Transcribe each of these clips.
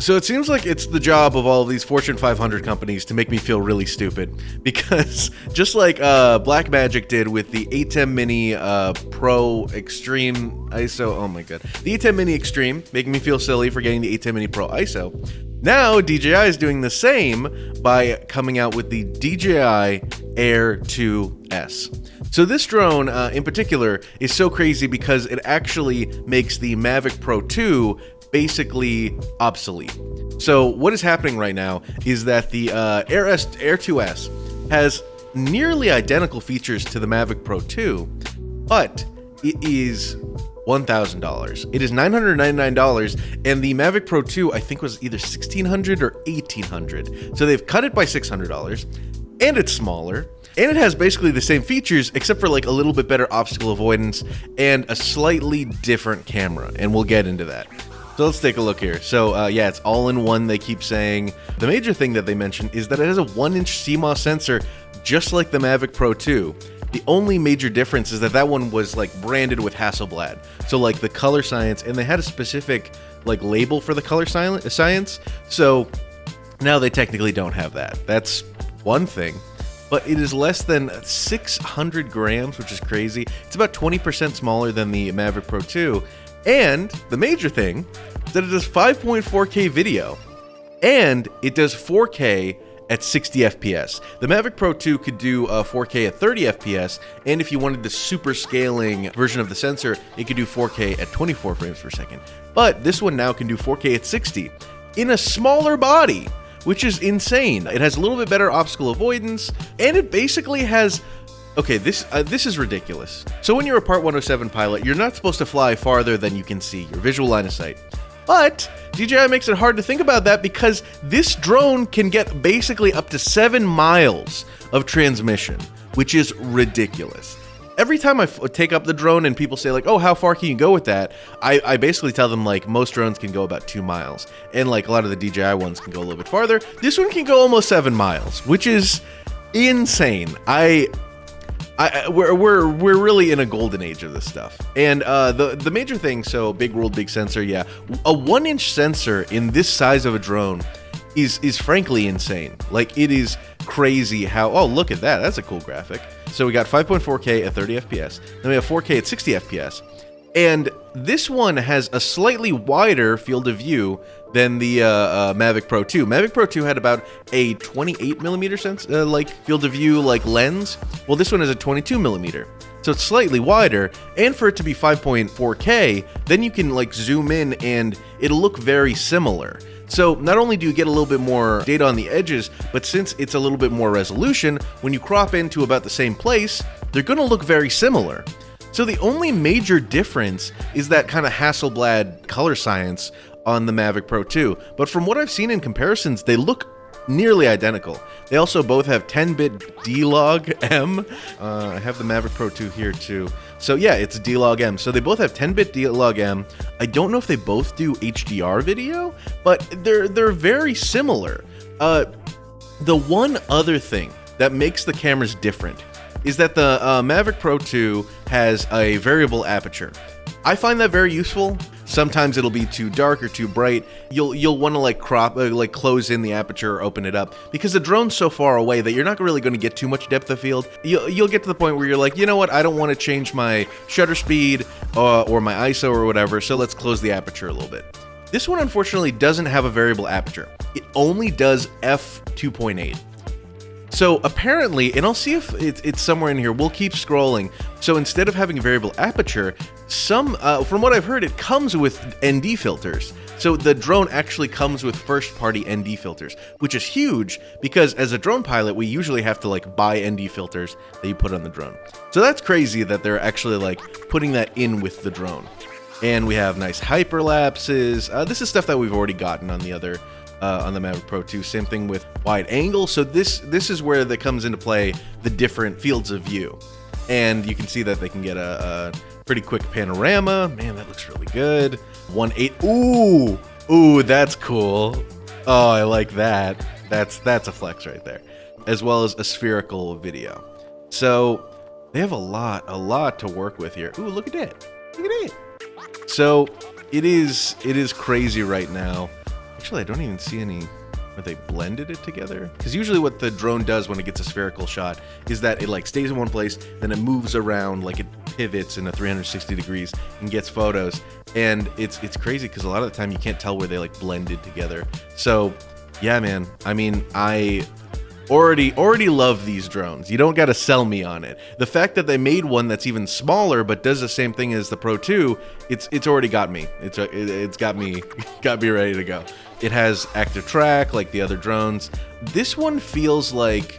So it seems like it's the job of all of these Fortune 500 companies to make me feel really stupid, because just like Blackmagic did with the ATEM Mini Pro Extreme ISO, oh my god, the ATEM Mini Extreme, making me feel silly for getting the ATEM Mini Pro ISO. Now DJI is doing the same by coming out with the DJI Air 2S. So this drone in particular is so crazy because it actually makes the Mavic Pro 2 basically obsolete. So what is happening right now is that the Air 2S has nearly identical features to the Mavic Pro 2, but it is $1,000. It is $999, and the Mavic Pro 2 I think was either $1,600 or $1,800. So they've cut it by $600, and it's smaller. And it has basically the same features, except for like a little bit better obstacle avoidance and a slightly different camera, and we'll get into that. So let's take a look here. So yeah, it's all-in-one, they keep saying. The major thing that they mention is that it has a 1-inch CMOS sensor, just like the Mavic Pro 2. The only major difference is that that one was like branded with Hasselblad. So like the color science, and they had a specific like label for the color science. So now they technically don't have that. That's one thing. But it is less than 600 grams, which is crazy. It's about 20% smaller than the Mavic Pro 2. And the major thing is that it does 5.4K video. And it does 4K at 60 FPS. The Mavic Pro 2 could do 4K at 30 FPS. And if you wanted the super scaling version of the sensor, it could do 4K at 24 frames per second. But this one now can do 4K at 60 in a smaller body, which is insane. It has a little bit better obstacle avoidance, and it basically has... Okay, this is ridiculous. So when you're a Part 107 pilot, you're not supposed to fly farther than you can see, your visual line of sight. But DJI makes it hard to think about that because this drone can get basically up to 7 miles of transmission, which is ridiculous. Every time I take up the drone and people say like, oh, how far can you go with that? I basically tell them like most drones can go about 2 miles. And like a lot of the DJI ones can go a little bit farther. This one can go almost 7 miles, which is insane. We're really in a golden age of this stuff. And the major thing, so big world, big sensor, yeah. A 1-inch sensor in this size of a drone is frankly insane. Like, it is crazy how, oh, look at that, that's a cool graphic. So we got 5.4K at 30 FPS, then we have 4K at 60 FPS, and this one has a slightly wider field of view than the Mavic Pro 2. Mavic Pro 2 had about a 28mm like field of view like lens. Well, this one has a 22mm. So it's slightly wider, and for it to be 5.4K, then you can like zoom in and it'll look very similar. So not only do you get a little bit more data on the edges, but since it's a little bit more resolution, when you crop into about the same place, they're gonna look very similar. So the only major difference is that kind of Hasselblad color science on the Mavic Pro 2. But from what I've seen in comparisons, they look nearly identical. They also both have 10-bit D-Log M. I have the Mavic Pro 2 here too. So yeah, it's D-Log M. So they both have 10-bit D-Log M. I don't know if they both do HDR video, but they're very similar. The one other thing that makes the cameras different is that the Mavic Pro 2 has a variable aperture. I find that very useful. Sometimes it'll be too dark or too bright. You'll want to like crop, like close in the aperture or open it up because the drone's so far away that you're not really going to get too much depth of field. You'll get to the point where you're like, you know what, I don't want to change my shutter speed or my ISO or whatever, so let's close the aperture a little bit. This one unfortunately doesn't have a variable aperture. It only does f2.8. So apparently, and I'll see if it's somewhere in here, we'll keep scrolling. So instead of having a variable aperture, from what I've heard, it comes with ND filters. So the drone actually comes with first-party ND filters, which is huge because as a drone pilot, we usually have to like buy ND filters that you put on the drone. So that's crazy that they're actually like putting that in with the drone. And we have nice hyperlapses. This is stuff that we've already gotten on the other on the Mavic Pro 2. Same thing with wide angle. So this is where that comes into play the different fields of view. And you can see that they can get a pretty quick panorama. Man, that looks really good. 1.8. Ooh, that's cool. Oh, I like that. That's a flex right there. As well as a spherical video. So they have a lot to work with here. Ooh, look at that. Look at that. So it is crazy right now. Actually, I don't even see any where they blended it together. Because usually what the drone does when it gets a spherical shot is that it like stays in one place, then it moves around, like it pivots in a 360 degrees and gets photos. And it's crazy because a lot of the time you can't tell where they like blended together. So yeah, man. I mean, I already love these drones. You don't got to sell me on it. The fact that they made one that's even smaller but does the same thing as the Pro 2, it's already got me. It's got me ready to go. It has active track like the other drones. This one feels like,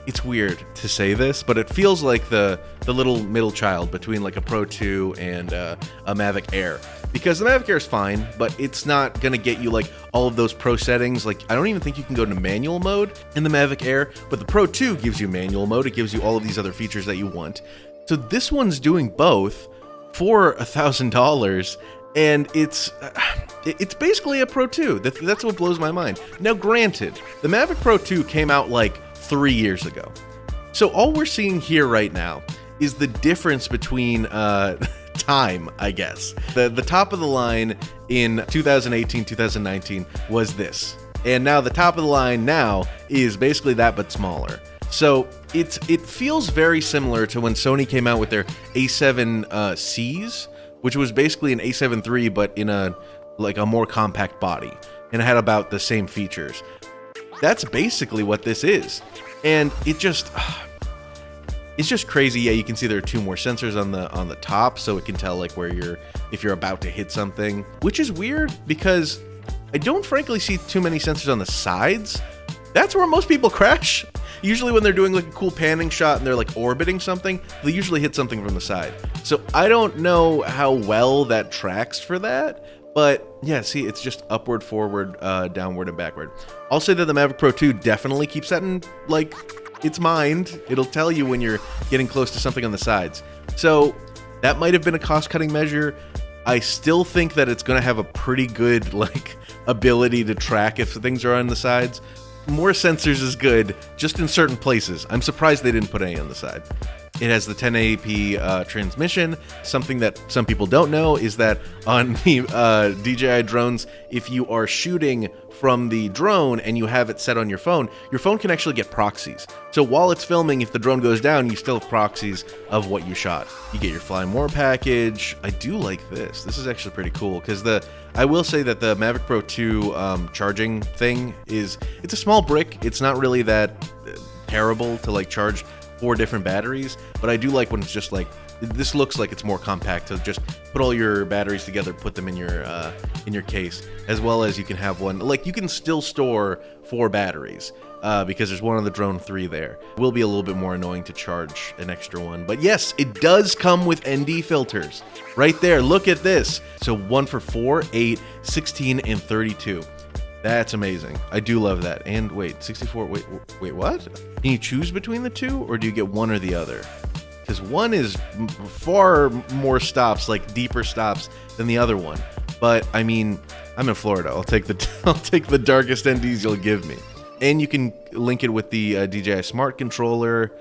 it's weird to say this, but it feels like the little middle child between like a Pro 2 and a Mavic Air. Because the Mavic Air is fine, but it's not going to get you like all of those pro settings. Like, I don't even think you can go to manual mode in the Mavic Air, but the Pro 2 gives you manual mode. It gives you all of these other features that you want. So this one's doing both for $1,000, and it's basically a Pro 2. That's what blows my mind. Now, granted, the Mavic Pro 2 came out like 3 years ago. So all we're seeing here right now is the difference between time, I guess. The top of the line in 2018, 2019 was this. And now the top of the line now is basically that, but smaller. So it feels very similar to when Sony came out with their A7Cs, which was basically an A7 III, but in a more compact body. And it had about the same features. That's basically what this is. And it's just crazy. Yeah, you can see there are 2 more sensors on the top, so it can tell like where if you're about to hit something, which is weird because I don't frankly see too many sensors on the sides. That's where most people crash. Usually when they're doing like a cool panning shot and they're like orbiting something, they usually hit something from the side. So I don't know how well that tracks for that. But yeah, see, it's just upward, forward, downward, and backward. I'll say that the Mavic Pro 2 definitely keeps that in like its mind. It'll tell you when you're getting close to something on the sides. So that might have been a cost-cutting measure. I still think that it's going to have a pretty good like ability to track if things are on the sides. More sensors is good, just in certain places. I'm surprised they didn't put any on the side. It has the 1080p transmission. Something that some people don't know is that on the DJI drones, if you are shooting from the drone and you have it set on your phone can actually get proxies. So while it's filming, if the drone goes down, you still have proxies of what you shot. You get your Fly More package. I do like this. This is actually pretty cool because I will say that the Mavic Pro 2 charging thing it's a small brick. It's not really that terrible to like charge 4 different batteries, but I do like when it's just like, this looks like it's more compact to just put all your batteries together, put them in your case, as well as you can have one, like you can still store 4 batteries because there's one on the Drone 3 there. It will be a little bit more annoying to charge an extra one, but yes, it does come with ND filters right there. Look at this. So one for 4, 8, 16, and 32. That's amazing. I do love that. And wait, 64, wait, what? Can you choose between the 2, or do you get one or the other? Because one is far more stops, like deeper stops, than the other one. But I mean, I'm in Florida. I'll take the darkest NDs you'll give me. And you can link it with the DJI Smart Controller,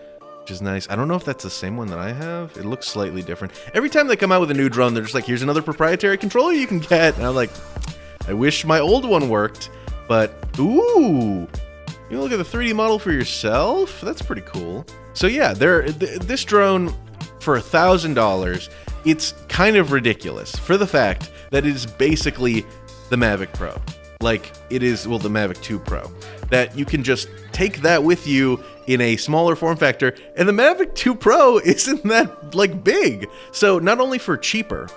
which is nice. I don't know if that's the same one that I have. It looks slightly different. Every time they come out with a new drone, they're just like, here's another proprietary controller you can get. And I'm like, I wish my old one worked. But, ooh, you look at the 3D model for yourself? That's pretty cool. So yeah, this drone, for $1,000, it's kind of ridiculous for the fact that it is basically the Mavic Pro. Like, it is, well, the Mavic 2 Pro. That you can just take that with you in a smaller form factor, and the Mavic 2 Pro isn't that, like, big. So not only for cheaper,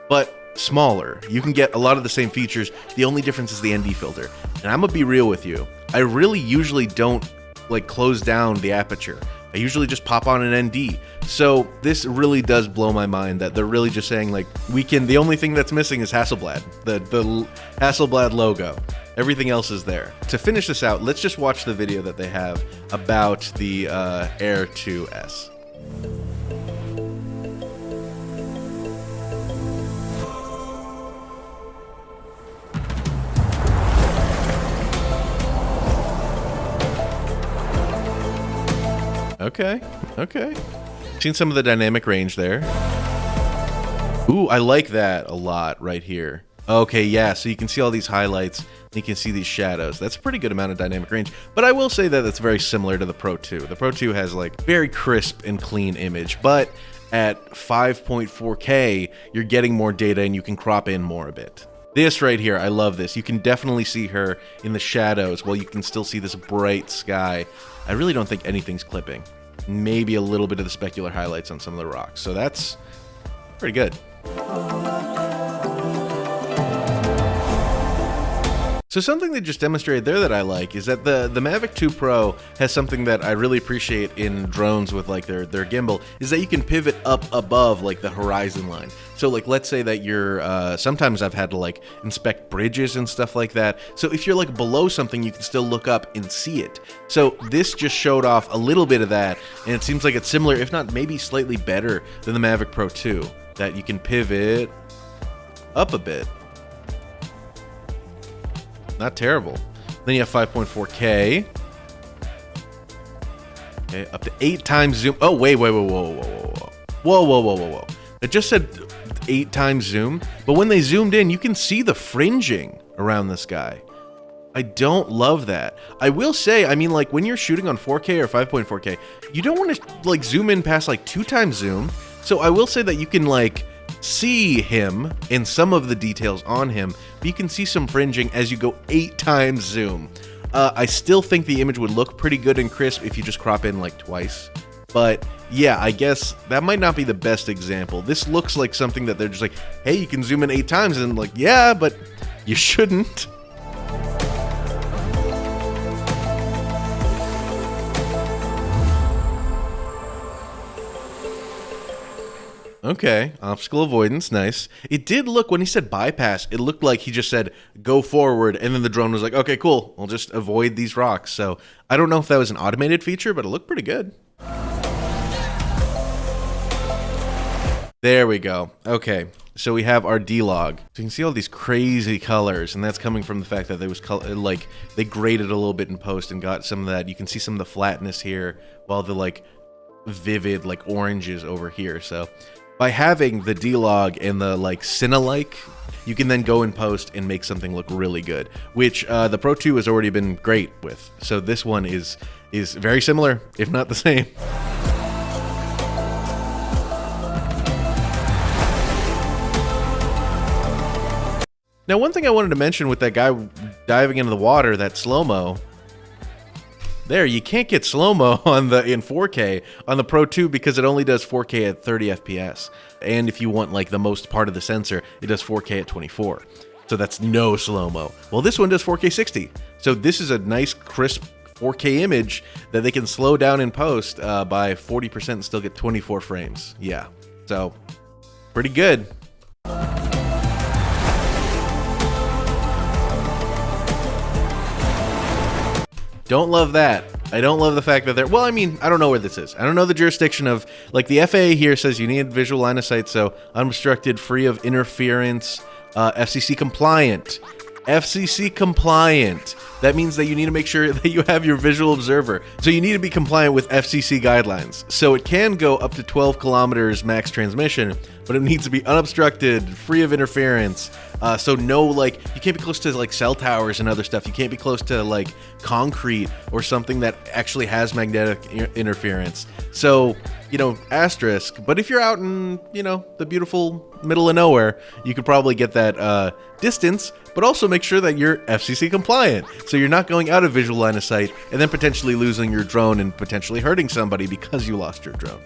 but smaller, you can get a lot of the same features. The only difference is the ND filter. And I'm gonna be real with you, I really usually don't like close down the aperture. I usually just pop on an ND. So this really does blow my mind that they're really just saying like, the only thing that's missing is Hasselblad, the Hasselblad logo. Everything else is there. To finish this out, let's just watch the video that they have about the Air 2S. Okay. Seen some of the dynamic range there. Ooh, I like that a lot right here. Okay, yeah, so you can see all these highlights, and you can see these shadows. That's a pretty good amount of dynamic range, but I will say that it's very similar to the Pro 2. The Pro 2 has like very crisp and clean image, but at 5.4K, you're getting more data and you can crop in more a bit. This right here, I love this. You can definitely see her in the shadows while you can still see this bright sky. I really don't think anything's clipping. Maybe a little bit of the specular highlights on some of the rocks. So that's pretty good. So something they just demonstrated there that I like is that the Mavic 2 Pro has something that I really appreciate in drones with like their gimbal, is that you can pivot up above like the horizon line. So like, let's say that you're, sometimes I've had to like inspect bridges and stuff like that. So if you're like below something, you can still look up and see it. So this just showed off a little bit of that, and it seems like it's similar, if not maybe slightly better than the Mavic Pro 2, that you can pivot up a bit. Not terrible. Then you have 5.4K. Okay, up to 8 times zoom. Oh, wait, whoa. It just said 8 times zoom, but when they zoomed in, you can see the fringing around the sky. I don't love that. I will say, I mean, like when you're shooting on 4K or 5.4K, you don't want to like zoom in past like 2 times zoom. So I will say that you can like see him in some of the details on him, but you can see some fringing as you go 8 times zoom. I still think the image would look pretty good and crisp if you just crop in like twice. But yeah, I guess that might not be the best example. This looks like something that they're just like, hey, you can zoom in 8 times, and like, yeah, but you shouldn't. Okay, obstacle avoidance, nice. It did look, when he said bypass, it looked like he just said, go forward, and then the drone was like, okay, cool, I'll just avoid these rocks. So I don't know if that was an automated feature, but it looked pretty good. There we go. Okay, so we have our D-Log. So you can see all these crazy colors, and that's coming from the fact that there was like they graded a little bit in post and got some of that. You can see some of the flatness here, while the like vivid like oranges over here. So by having the D-Log and the like Cine-like, you can then go in post and make something look really good, which the Pro 2 has already been great with. So this one is very similar, if not the same. Now, one thing I wanted to mention with that guy diving into the water, that slow-mo, there, you can't get slow-mo in 4K on the Pro 2 because it only does 4K at 30 FPS. And if you want like the most part of the sensor, it does 4K at 24. So that's no slow-mo. Well, this one does 4K 60. So this is a nice crisp 4K image that they can slow down in post by 40% and still get 24 frames. Yeah, so pretty good. Don't love that. I don't love the fact that they're, well, I mean, I don't know where this is. I don't know the jurisdiction of, like, the FAA here says you need visual line of sight, so unobstructed, free of interference, FCC compliant. FCC compliant. That means that you need to make sure that you have your visual observer. So you need to be compliant with FCC guidelines. So it can go up to 12 kilometers max transmission, but it needs to be unobstructed, free of interference. So no, like, you can't be close to like cell towers and other stuff. You can't be close to like concrete or something that actually has magnetic interference. So, you know, asterisk. But if you're out in, you know, the beautiful middle of nowhere, you could probably get that distance, but also make sure that you're FCC compliant. So you're not going out of visual line of sight and then potentially losing your drone and potentially hurting somebody because you lost your drone.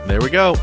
There we go.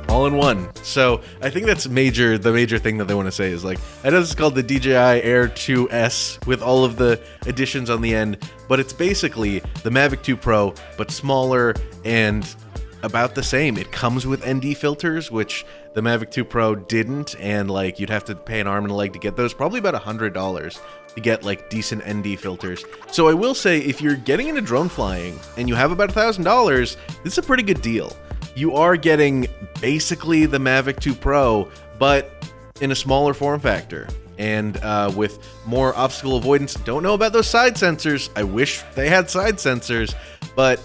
All in one. So I think that's the major thing that they want to say is like, I know this is called the DJI Air 2S with all of the additions on the end, but it's basically the Mavic 2 Pro, but smaller and about the same. It comes with ND filters, which the Mavic 2 Pro didn't, and like you'd have to pay an arm and a leg to get those, probably about $100 to get like decent ND filters. So I will say, if you're getting into drone flying and you have about $1,000, this is a pretty good deal. You are getting basically the Mavic 2 Pro, but in a smaller form factor and with more obstacle avoidance. Don't know about those side sensors. I wish they had side sensors, but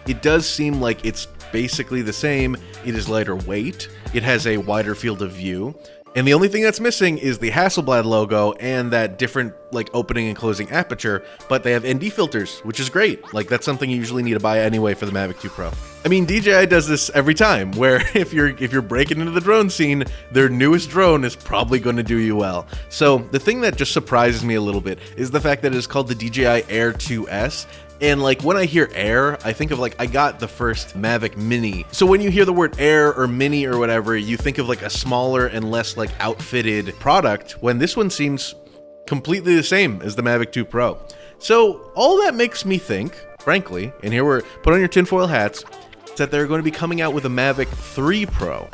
it does seem like it's basically the same. It is lighter weight. It has a wider field of view. And the only thing that's missing is the Hasselblad logo and that different like opening and closing aperture, but they have ND filters, which is great. Like that's something you usually need to buy anyway for the Mavic 2 Pro. I mean, DJI does this every time, where if you're breaking into the drone scene, their newest drone is probably going to do you well. So the thing that just surprises me a little bit is the fact that it is called the DJI Air 2S. And like when I hear Air, I think of like I got the first Mavic Mini. So when you hear the word Air or Mini or whatever, you think of like a smaller and less like outfitted product, when this one seems completely the same as the Mavic 2 Pro. So all that makes me think, frankly, and here we're put on your tinfoil hats, is that they're going to be coming out with a Mavic 3 Pro.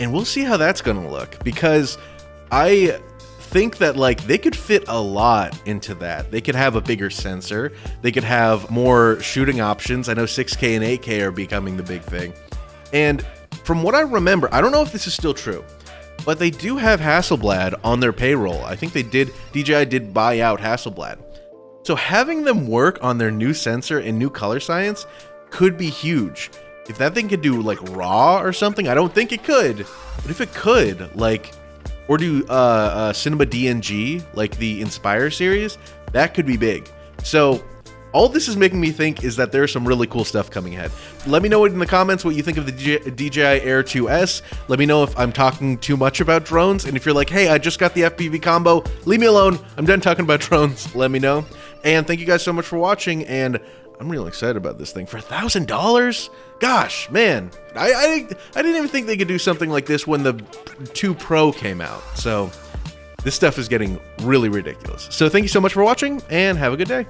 And we'll see how that's going to look, because I think that like they could fit a lot into that. They could have a bigger sensor, they could have more shooting options. I know 6K and 8K are becoming the big thing. And from what I remember, I don't know if this is still true, but they do have Hasselblad on their payroll. I think DJI did buy out Hasselblad. So having them work on their new sensor and new color science could be huge. If that thing could do like RAW or something, I don't think it could, but if it could, like, or do Cinema DNG, like the Inspire series, that could be big. So all this is making me think is that there's some really cool stuff coming ahead. Let me know in the comments what you think of the DJI Air 2S. Let me know if I'm talking too much about drones. And if you're like, hey, I just got the FPV combo, leave me alone. I'm done talking about drones. Let me know. And thank you guys so much for watching. And I'm really excited about this thing for $1,000. Gosh, man, I didn't even think they could do something like this when the 2 Pro came out. So this stuff is getting really ridiculous. So thank you so much for watching and have a good day.